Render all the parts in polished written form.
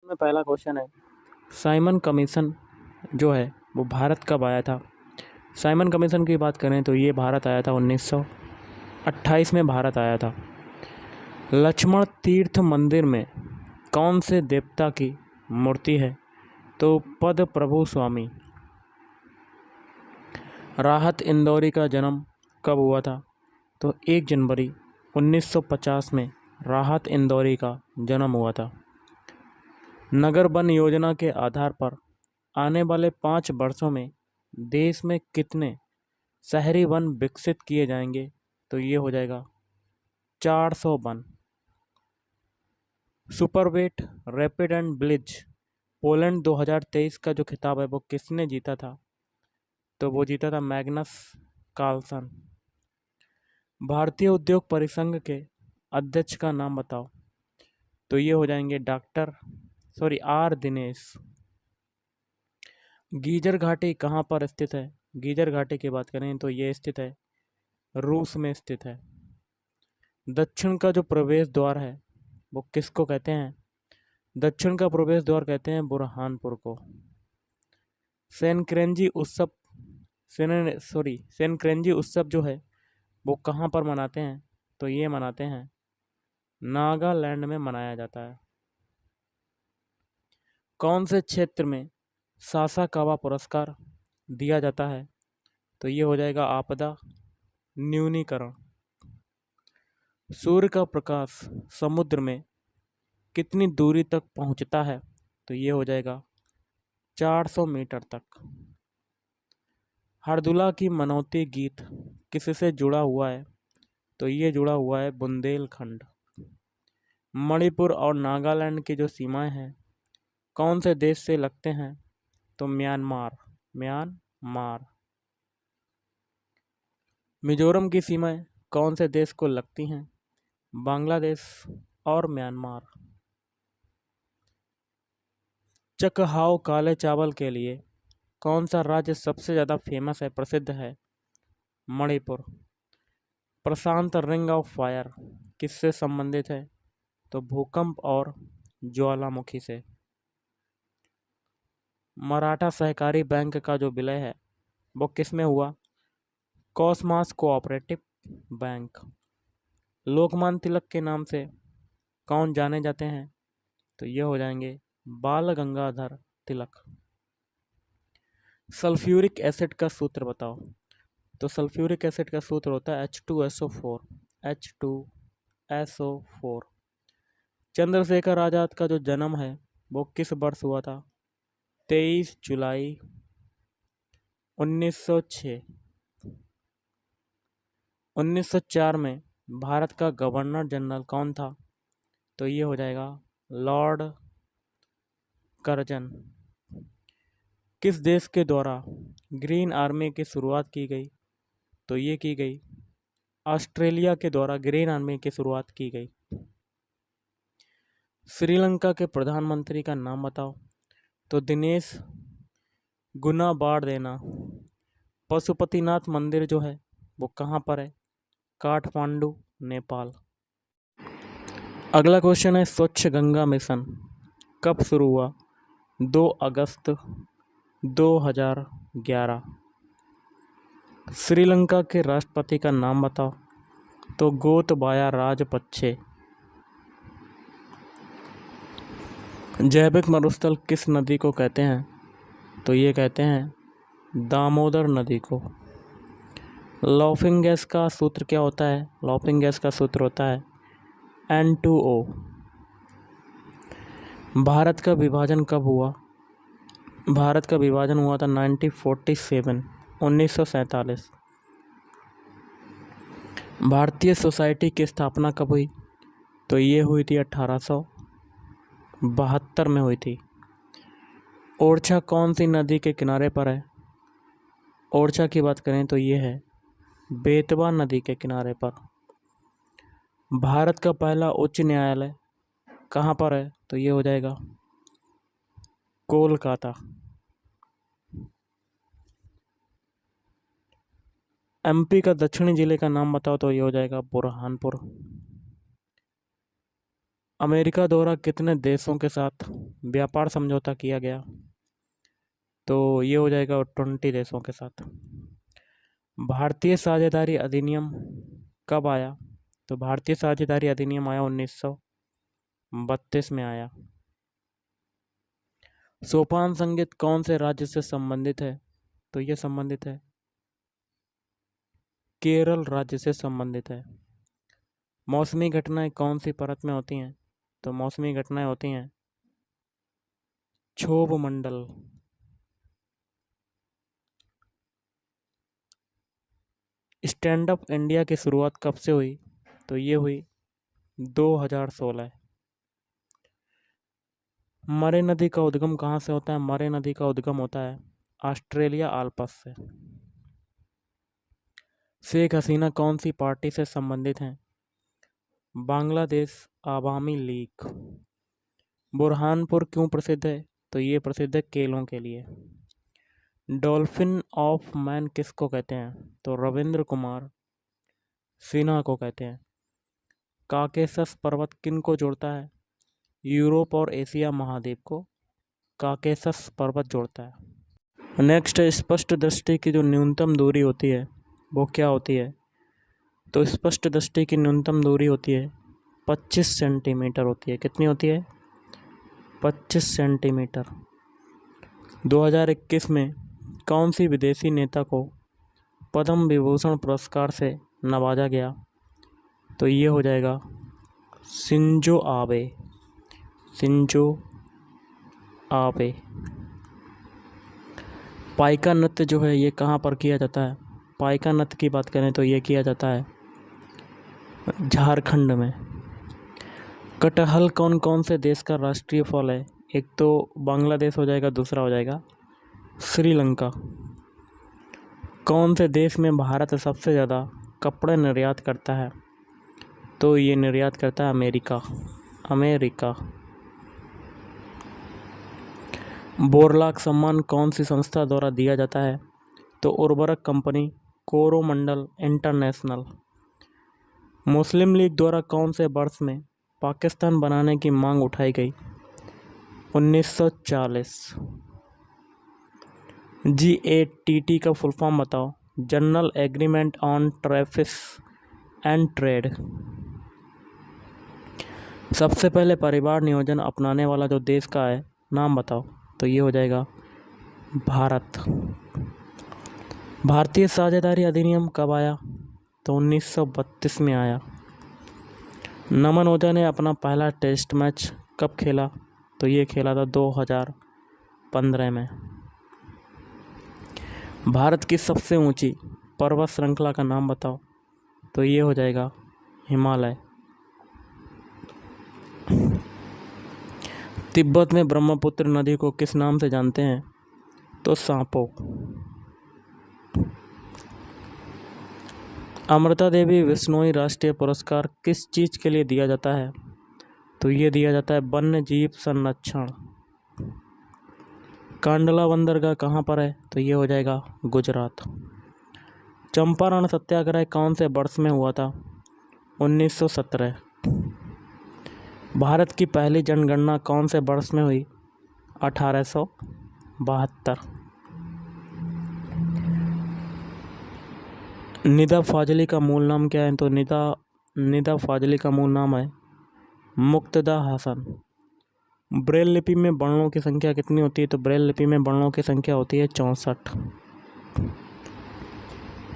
में पहला क्वेश्चन है, साइमन कमीशन जो है वो भारत कब आया था। साइमन कमीशन की बात करें तो ये भारत आया था 1928 में भारत आया था। लक्ष्मण तीर्थ मंदिर में कौन से देवता की मूर्ति है, तो पद प्रभु स्वामी। राहत इंदौरी का जन्म कब हुआ था, तो 1 जनवरी 1950 में राहत इंदौरी का जन्म हुआ था। नगर वन योजना के आधार पर आने वाले 5 वर्षों में देश में कितने शहरी वन विकसित किए जाएंगे, तो ये हो जाएगा 400 one. Superbet rapid and blitz Poland 2023 का जो खिताब है वो किसने जीता था, तो वो जीता था मैग्नस कार्लसन। भारतीय उद्योग परिसंघ के अध्यक्ष का नाम बताओ, तो ये हो जाएंगे आर दिनेश। गीजर घाटी कहाँ पर स्थित है। गीजर घाटी की बात करें तो ये स्थित है रूस में स्थित है। दक्षिण का जो प्रवेश द्वार है वो किसको कहते हैं, दक्षिण का प्रवेश द्वार कहते हैं बुरहानपुर को। सेनक्रेंजी उत्सव सेनक्रेंजी उत्सव जो है वो कहाँ पर मनाते हैं, तो ये मनाते हैं नागालैंड में मनाया जाता है। कौन से क्षेत्र में सासाकावा पुरस्कार दिया जाता है, तो ये हो जाएगा आपदा न्यूनीकरण। सूर्य का प्रकाश समुद्र में कितनी दूरी तक पहुंचता है, तो ये हो जाएगा 400 मीटर तक। हरदुला की मनौती गीत किससे जुड़ा हुआ है, तो ये जुड़ा हुआ है बुंदेलखंड। मणिपुर और नागालैंड की जो सीमाएं हैं कौन से देश से लगते हैं, तो म्यांमार। मिजोरम की सीमाएं कौन से देश को लगती हैं, बांग्लादेश और म्यांमार। चकहाव काले चावल के लिए कौन सा राज्य सबसे ज़्यादा फेमस है, प्रसिद्ध है, मणिपुर। प्रशांत रिंग ऑफ फायर किससे संबंधित है, तो भूकंप और ज्वालामुखी से। मराठा सहकारी बैंक का जो विलय है वो किस में हुआ, Cosmos cooperative bank. Lokmanya Tilak के नाम से कौन जाने जाते हैं, तो ये हो जाएंगे बाल गंगाधर तिलक। सल्फ्यूरिक एसिड का सूत्र बताओ, तो सल्फ्यूरिक एसिड का सूत्र होता है H2SO4। चंद्रशेखर आज़ाद का जो जन्म है वो किस वर्ष हुआ था, 23 जुलाई 1906। 1904 में भारत का गवर्नर जनरल कौन था, तो ये हो जाएगा लॉर्ड कर्जन। किस देश के द्वारा ग्रीन आर्मी की शुरुआत की गई, तो ये की गई ऑस्ट्रेलिया के द्वारा ग्रीन आर्मी की शुरुआत की गई। श्रीलंका के प्रधानमंत्री का नाम बताओ, तो दिनेश गुणाबार्देना। पशुपतिनाथ मंदिर जो है वो कहाँ पर है, काठमांडू नेपाल। अगला क्वेश्चन है, स्वच्छ गंगा मिशन कब शुरू हुआ, 2 अगस्त 2011। श्रीलंका के राष्ट्रपति का नाम बताओ, तो गोतबाया राजपक्षे। जैविक मरुस्थल किस नदी को कहते हैं, तो ये कहते हैं दामोदर नदी को। लॉफिंग गैस का सूत्र क्या होता है, लॉफिंग गैस का सूत्र होता है N2O। भारत का विभाजन कब हुआ, भारत का विभाजन हुआ था 1947। भारतीय सोसाइटी की स्थापना कब हुई, तो ये हुई थी 1872 में हुई थी। ओरछा कौन सी नदी के किनारे पर है, ओरछा की बात करें तो ये है बेतवा नदी के किनारे पर। भारत का पहला उच्च न्यायालय कहाँ पर है, तो ये हो जाएगा कोलकाता। एमपी का दक्षिणी जिले का नाम बताओ, तो ये हो जाएगा बुरहानपुर। अमेरिका द्वारा कितने देशों के साथ व्यापार समझौता किया गया? तो ये हो जाएगा 20 देशों के साथ। भारतीय साझेदारी अधिनियम कब आया? तो भारतीय साझेदारी अधिनियम आया 1932 में आया। सोपान संगीत कौन से राज्य से संबंधित है? तो ये संबंधित है केरल राज्य से संबंधित है। मौसमी घटनाएं कौन सी परत में होती हैं? तो मौसमी घटनाएं होती हैं क्षोभ मंडल। स्टैंड अप इंडिया की शुरुआत कब से हुई? तो ये हुई 2016। मरे नदी का उद्गम कहाँ से होता है? मरे नदी का उद्गम होता है ऑस्ट्रेलिया आल्पस से। शेख हसीना कौन सी पार्टी से संबंधित हैं? बांग्लादेश आवामी लीग। बुरहानपुर क्यों प्रसिद्ध है? तो ये प्रसिद्ध है केलों के लिए। डॉल्फिन ऑफ मैन किसको कहते हैं? तो रविंद्र कुमार सिन्हा को कहते हैं। काकेशस पर्वत किन को जोड़ता है? यूरोप और एशिया महाद्वीप को काकेशस पर्वत जोड़ता है। नेक्स्ट है स्पष्ट दृष्टि की जो न्यूनतम दूरी होती है वो क्या होती है? तो स्पष्ट दृष्टि की न्यूनतम दूरी होती है 25 सेंटीमीटर होती है। कितनी होती है? 25 सेंटीमीटर। 2021 में कौन सी विदेशी नेता को पद्म विभूषण पुरस्कार से नवाजा गया? तो ये हो जाएगा Shinzo Abe. Shinzo Abe. Paika नृत्य जो है ये कहाँ पर किया जाता है? पाइका नृत्य की बात करें तो ये किया जाता है झारखंड में। कटहल कौन कौन से देश का राष्ट्रीय फल है? एक तो बांग्लादेश हो जाएगा, दूसरा हो जाएगा श्रीलंका। कौन से देश में भारत सबसे ज़्यादा कपड़े निर्यात करता है? तो ये निर्यात करता है अमेरिका। अमेरिका। बोरलाग सम्मान कौन सी संस्था द्वारा दिया जाता है? तो उर्वरक कंपनी कोरोमंडल इंटरनेशनल। मुस्लिम लीग द्वारा कौन से वर्ष में पाकिस्तान बनाने की मांग उठाई गई? 1940। GATT का फुल फॉर्म बताओ। General agreement on tariffs and trade. सबसे पहले परिवार नियोजन अपनाने वाला जो देश का है नाम बताओ। तो ये हो जाएगा भारत। भारतीय साझेदारी अधिनियम कब आया? तो 1932 में आया। नमन ओझा ने अपना पहला टेस्ट मैच कब खेला? तो ये खेला था 2015 में। भारत की सबसे ऊंची पर्वत श्रृंखला का नाम बताओ। तो ये हो जाएगा हिमालय। तिब्बत में ब्रह्मपुत्र नदी को किस नाम से जानते हैं? तो सांपो। अमृता देवी बिश्नोई राष्ट्रीय पुरस्कार किस चीज़ के लिए दिया जाता है? तो ये दिया जाता है वन्य जीव संरक्षण। कांडला बंदरगाह कहाँ पर है? तो ये हो जाएगा गुजरात। चंपारण सत्याग्रह कौन से वर्ष में हुआ था? 1917। भारत की पहली जनगणना कौन से वर्ष में हुई? 1872। निदा फाजली का मूल नाम क्या है? तो निदा फाजली का मूल नाम है मुक्तदा हसन। ब्रेल लिपि में वर्णों की संख्या कितनी होती है? तो ब्रेल लिपि में वर्णों की संख्या होती है 64।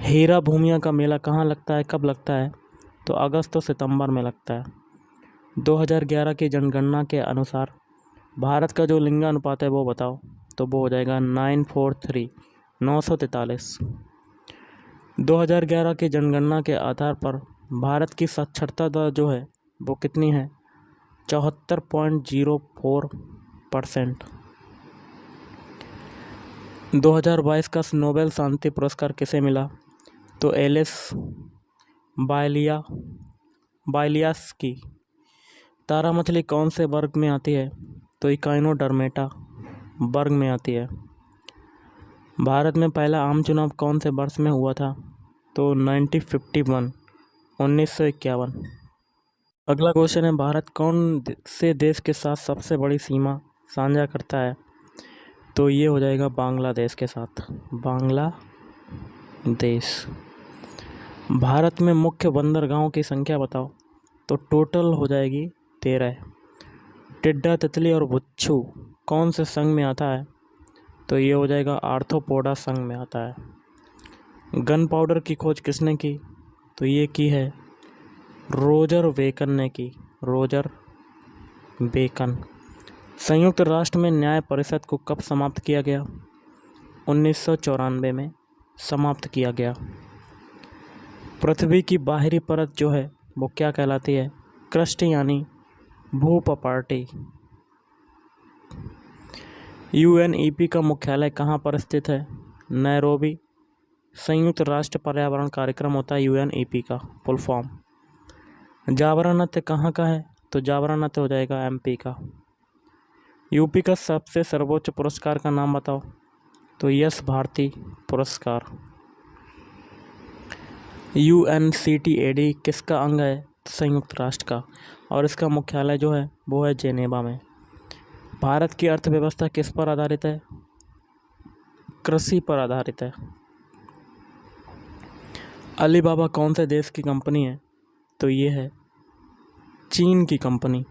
हीरा भूमिया का मेला कहाँ लगता है, कब लगता है? तो अगस्त और सितंबर में लगता है। 2011 की जनगणना के अनुसार भारत का जो लिंगानुपात है वो बताओ। तो वो हो जाएगा 943, 943। 2011 की जनगणना के आधार पर भारत की साक्षरता दर जो है वो कितनी है? 74.04%। 2022 का नोबेल शांति पुरस्कार किसे मिला? तो एलिस बायलियास्की। तारा मछली कौन से वर्ग में आती है? तो इकाइनोडर्मेटा वर्ग में आती है। भारत में पहला आम चुनाव कौन से वर्ष में हुआ था? तो 1951। अगला क्वेश्चन है, भारत कौन से देश के साथ सबसे बड़ी सीमा साझा करता है? तो ये हो जाएगा बांग्लादेश के साथ, बांग्लादेश। भारत में मुख्य बंदरगाहों की संख्या बताओ। तो टोटल हो जाएगी 13। टिड्डा, तितली और बिच्छू कौन से संघ में आता है? तो ये हो जाएगा आर्थ्रोपोडा संघ में आता है। गन पाउडर की खोज किसने की? तो ये की है रोजर बेकन ने की, रोजर बेकन। संयुक्त राष्ट्र में न्याय परिषद को कब समाप्त किया गया? 1994 में समाप्त किया गया। पृथ्वी की बाहरी परत जो है वो क्या कहलाती है? क्रस्ट यानी भूपपाटी। UNEP का मुख्यालय कहाँ पर स्थित है? नैरोबी। संयुक्त राष्ट्र पर्यावरण कार्यक्रम होता है UNEP का फुल फॉर्म। जावरा नृत्य कहाँ का है? तो जावरा नृत्य हो जाएगा MP का। यूपी का सबसे सर्वोच्च पुरस्कार का नाम बताओ। तो यश भारती पुरस्कार। UNCTAD किसका अंग है? संयुक्त राष्ट्र का, और इसका मुख्यालय जो है वो है जेनेवा में। भारत की अर्थव्यवस्था किस पर आधारित है? कृषि पर आधारित है। अलीबाबा कौन से देश की कंपनी है? तो ये है चीन की कंपनी।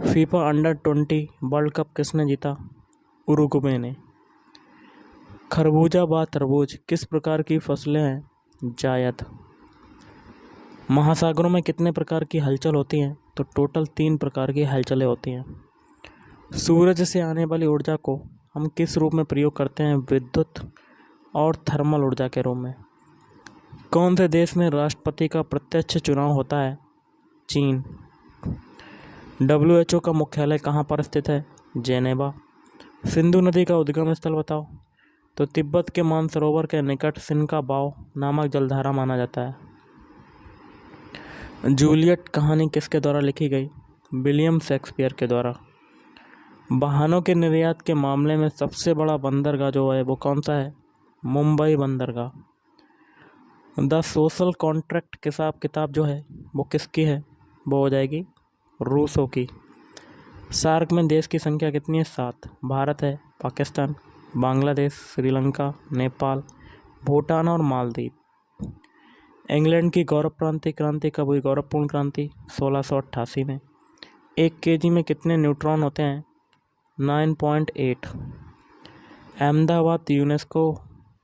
फीफा अंडर-20 वर्ल्ड कप किसने जीता? उरुग्वे ने। खरबूजा व तरबूज किस प्रकार की फसलें हैं? जायद। महासागरों में कितने प्रकार की हलचल होती हैं? तो टोटल 3 प्रकार की हलचलें होती हैं। सूरज से आने वाली ऊर्जा को हम किस रूप में प्रयोग करते हैं? विद्युत और थर्मल ऊर्जा के रूप में। कौन से देश में राष्ट्रपति का प्रत्यक्ष चुनाव होता है? चीन। WHO का मुख्यालय कहाँ पर स्थित है? जेनेवा। सिंधु नदी का उद्गम स्थल बताओ। तो तिब्बत के मानसरोवर के निकट सिनका-बाव नामक जलधारा माना जाता है। जूलियट कहानी किसके द्वारा लिखी गई? विलियम शेक्सपियर के द्वारा। वाहनों के निर्यात के मामले में सबसे बड़ा बंदरगाह जो है वो कौन सा है? मुंबई बंदरगाह। द सोशल कॉन्ट्रैक्ट किताब जो है वो किसकी है? वो हो जाएगी रूसो की। सार्क में देश की संख्या कितनी है? 7। भारत है, पाकिस्तान, बांग्लादेश, श्रीलंका, नेपाल, भूटान और मालदीव। इंग्लैंड की गौरवपूर्ण क्रांति कब हुई? गौरवपूर्ण क्रांति 1688 में। 1 kg में कितने न्यूट्रॉन होते हैं? 9.8। अहमदाबाद यूनेस्को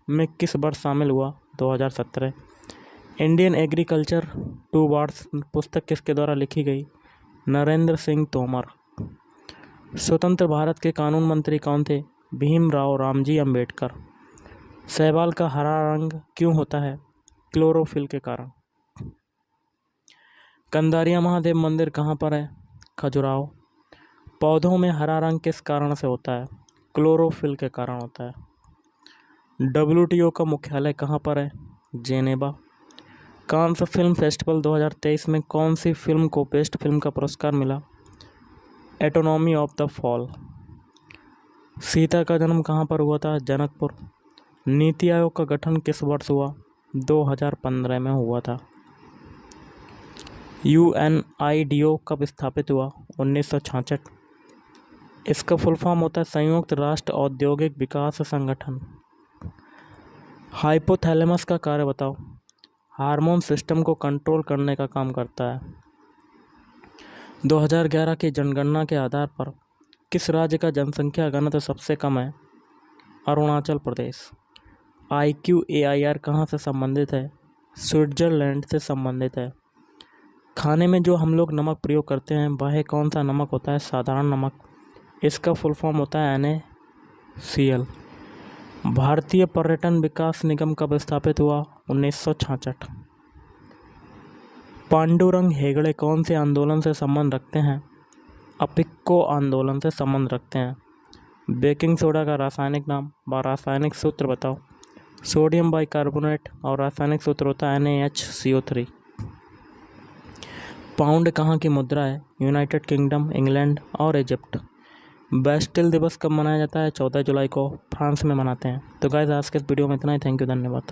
में किस वर्ष शामिल हुआ? 2017। इंडियन एग्रीकल्चर 2 वार्ड्स पुस्तक किसके द्वारा लिखी गई? नरेंद्र सिंह तोमर। स्वतंत्र भारत के कानून मंत्री कौन थे? भीमराव रामजी अंबेडकर। शैवाल का हरा रंग क्यों होता है? क्लोरोफिल के कारण। कंदारिया महादेव मंदिर कहाँ पर है? खजुराहो। पौधों में हरा रंग किस कारण से होता है? क्लोरोफिल के कारण होता है। WTO का मुख्यालय कहाँ पर है? जेनेवा। कांस फिल्म फेस्टिवल 2023 में कौन सी फिल्म को बेस्ट फिल्म का पुरस्कार मिला? Autonomy of the fall. Sita का जन्म कहाँ पर हुआ था? जनकपुर। नीति आयोग का गठन किस वर्ष हुआ? 2015 में हुआ था। UNIDO कब स्थापित हुआ? 1966। इसका फुल फॉर्म होता है संयुक्त राष्ट्र औद्योगिक विकास संगठन। हाइपोथैलेमस का कार्य बताओ। हार्मोन सिस्टम को कंट्रोल करने का काम करता है। 2011 की जनगणना के आधार पर किस राज्य का जनसंख्या घनत्व सबसे कम है? अरुणाचल प्रदेश। IQAIR कहाँ से संबंधित है? स्विट्जरलैंड से संबंधित है। खाने में जो हम लोग नमक प्रयोग करते हैं वह कौन सा नमक होता है? साधारण नमक। इसका फुल फॉर्म होता है NaCl। भारतीय पर्यटन विकास निगम कब स्थापित हुआ? 1966। पांडुरंग हेगड़े कौन से आंदोलन से संबंध रखते हैं? अपिक्को आंदोलन से संबंध रखते हैं। बेकिंग सोडा का रासायनिक नाम व रासायनिक सूत्र बताओ। सोडियम बाइकार्बोनेट और रासायनिक सूत्र होता है NaHCO3। पाउंड कहाँ की मुद्रा है? यूनाइटेड किंगडम, इंग्लैंड और इजिप्ट। बेस्टिल दिवस कब मनाया जाता है? 14 जुलाई को फ्रांस में मनाते हैं। तो गाइस आज के इस वीडियो में इतना ही। थैंक यू, धन्यवाद।